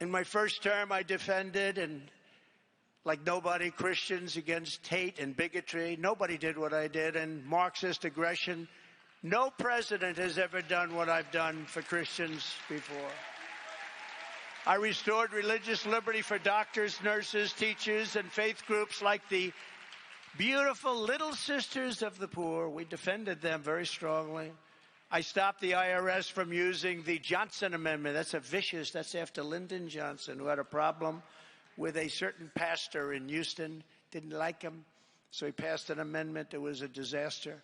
In my first term, I defended, and like nobody, Christians against hate and bigotry. Nobody did what I did, and Marxist aggression. No president has ever done what I've done for Christians before. I restored religious liberty for doctors, nurses, teachers, and faith groups like the beautiful Little Sisters of the Poor. We defended them very strongly. I stopped the IRS from using the Johnson Amendment. That's after Lyndon Johnson, who had a problem with a certain pastor in Houston. Didn't like him, so he passed an amendment that was a disaster.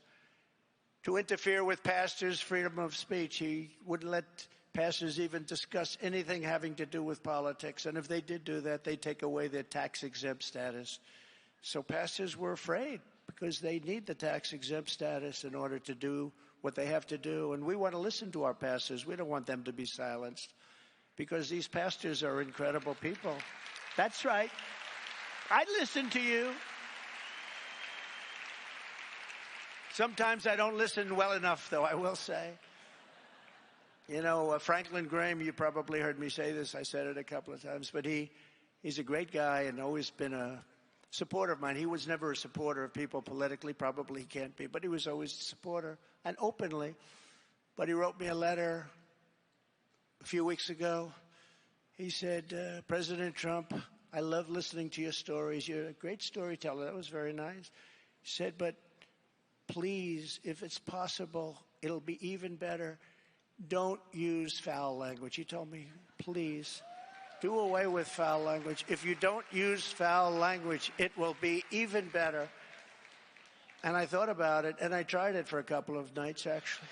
To interfere with pastors' freedom of speech. He wouldn't let pastors even discuss anything having to do with politics. And if they did do that, they'd take away their tax-exempt status. So pastors were afraid because they need the tax-exempt status in order to do what they have to do. And we want to listen to our pastors. We don't want them to be silenced because these pastors are incredible people. That's right. I listen to you. Sometimes I don't listen well enough, though, I will say. You know, Franklin Graham, you probably heard me say this. I said it a couple of times. But he's a great guy and always been a supporter of mine. He was never a supporter of people politically. Probably he can't be. But he was always a supporter, and openly. But he wrote me a letter a few weeks ago. He said, President Trump, I love listening to your stories. You're a great storyteller. That was very nice. He said, but please, if it's possible, it'll be even better. Don't use foul language. He told me, please, do away with foul language. If you don't use foul language, it will be even better. And I thought about it, and I tried it for a couple of nights, actually.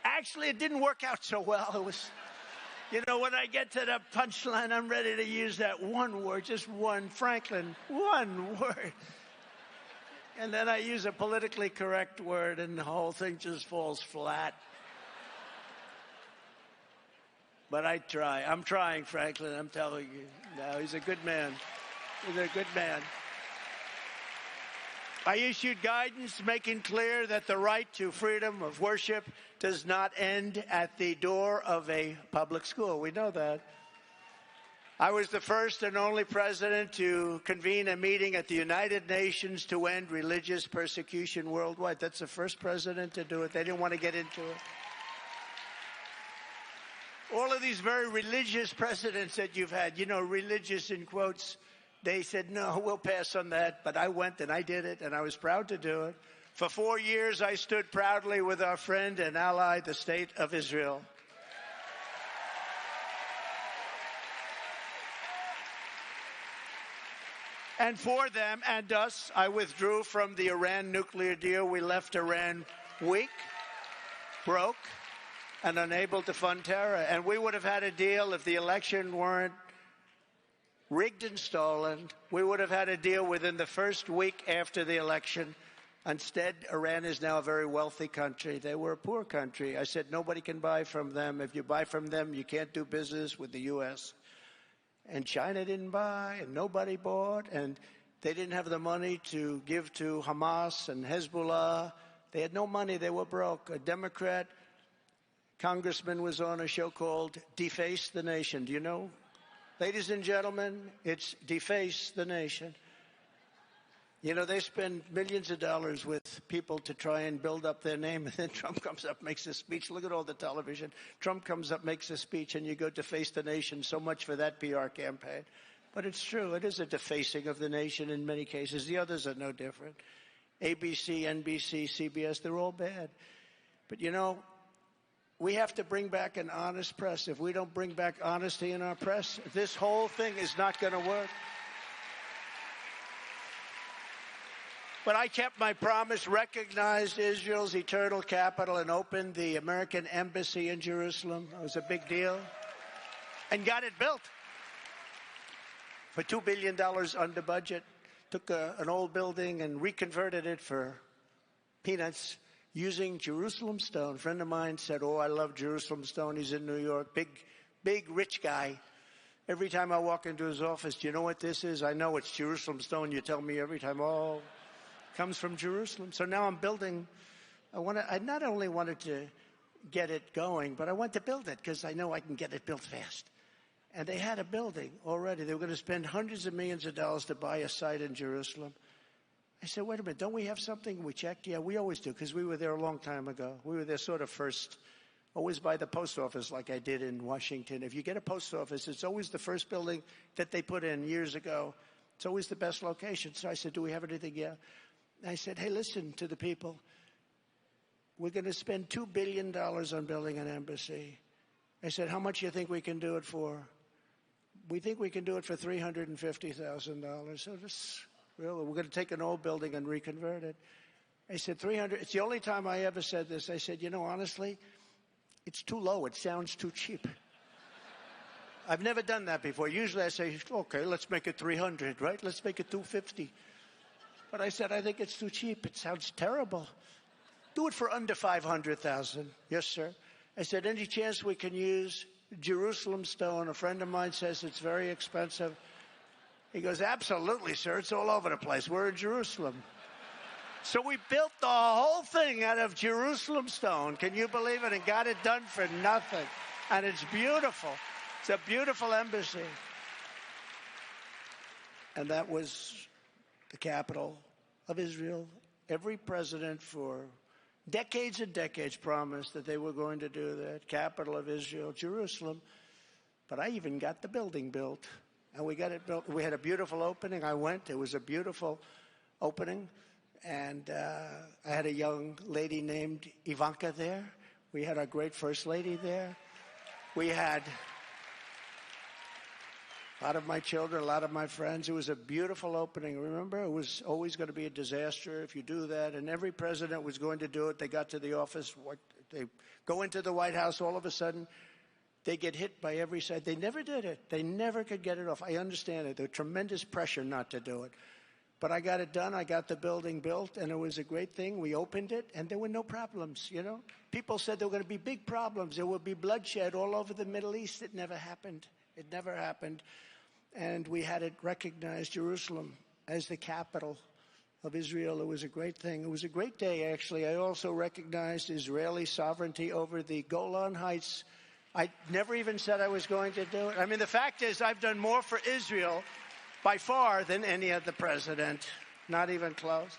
Actually, it didn't work out so well. It was, you know, when I get to the punchline, I'm ready to use that one word, just one, Franklin, one word. And then I use a politically correct word, and the whole thing just falls flat. But I try. I'm trying, Franklin, I'm telling you. No, he's a good man. He's a good man. I issued guidance making clear that the right to freedom of worship does not end at the door of a public school. We know that. I was the first and only president to convene a meeting at the United Nations to end religious persecution worldwide. That's the first president to do it. They didn't want to get into it. All of these very religious presidents that you've had, you know, religious in quotes, they said, no, we'll pass on that. But I went and I did it, and I was proud to do it. For 4 years, I stood proudly with our friend and ally, the State of Israel. And for them and us, I withdrew from the Iran nuclear deal. We left Iran weak, broke, and unable to fund terror. And we would have had a deal if the election weren't rigged and stolen. We would have had a deal within the first week after the election. Instead, Iran is now a very wealthy country. They were a poor country. I said nobody can buy from them. If you buy from them, you can't do business with the U.S. And China didn't buy, and nobody bought, and they didn't have the money to give to Hamas and Hezbollah. They had no money. They were broke. A Democrat congressman was on a show called Deface the Nation. Do you know? Ladies and gentlemen, it's Deface the Nation. You know, they spend millions of dollars with people to try and build up their name, and then Trump comes up, makes a speech. Look at all the television. Trump comes up, makes a speech, and you go Deface the Nation. So much for that PR campaign. But it's true. It is a defacing of the nation in many cases. The others are no different. ABC, NBC, CBS, they're all bad. But, you know, we have to bring back an honest press. If we don't bring back honesty in our press, this whole thing is not going to work. But I kept my promise, recognized Israel's eternal capital, and opened the American embassy in Jerusalem. It was a big deal. And got it built for $2 billion under budget. Took an old building and reconverted it for peanuts using Jerusalem stone. A friend of mine said, oh, I love Jerusalem stone. He's in New York. Big, rich guy. Every time I walk into his office, do you know what this is? I know it's Jerusalem stone. You tell me every time, oh, comes from Jerusalem. So now I'm building. I not only wanted to get it going, but I went to build it because I know I can get it built fast. And they had a building already. They were going to spend hundreds of millions of dollars to buy a site in Jerusalem. I said, wait a minute, don't we have something? We checked. Yeah, we always do, because we were there a long time ago. We were there sort of first, always by the post office like I did in Washington. If you get a post office, it's always the first building that they put in years ago. It's always the best location. So I said, do we have anything? Yeah. I said, hey, listen to the people. We're going to spend $2 billion on building an embassy. I said, how much do you think we can do it for? We think we can do it for $350,000. So we're going to take an old building and reconvert it. I said, 300. It's the only time I ever said this. I said, honestly, it's too low. It sounds too cheap. I've never done that before. Usually I say, okay, let's make it 300, right? Let's make it 250. But I said, I think it's too cheap. It sounds terrible. Do it for under 500,000. Yes, sir. I said, any chance we can use Jerusalem stone? A friend of mine says it's very expensive. He goes, absolutely, sir. It's all over the place. We're in Jerusalem. So we built the whole thing out of Jerusalem stone. Can you believe it? And got it done for nothing. And it's beautiful. It's a beautiful embassy. And that was the capital of Israel. Every president for decades and decades promised that they were going to do that. Capital of Israel, Jerusalem. But I even got the building built. And we got it built. We had a beautiful opening. I went. It was a beautiful opening. And I had a young lady named Ivanka there. We had our great first lady there. We had a lot of my children, a lot of my friends. It was a beautiful opening. Remember, it was always going to be a disaster if you do that. And every president was going to do it. They got to the office. They go into the White House. All of a sudden, they get hit by every side. They never did it. They never could get it off. I understand it. There was tremendous pressure not to do it. But I got it done. I got the building built, and it was a great thing. We opened it, and there were no problems, People said there were going to be big problems. There would be bloodshed all over the Middle East. It never happened. It never happened. And we had it recognized, Jerusalem, as the capital of Israel. It was a great thing. It was a great day, actually. I also recognized Israeli sovereignty over the Golan Heights. I never even said I was going to do it. I mean, the fact is, I've done more for Israel by far than any other president. Not even close.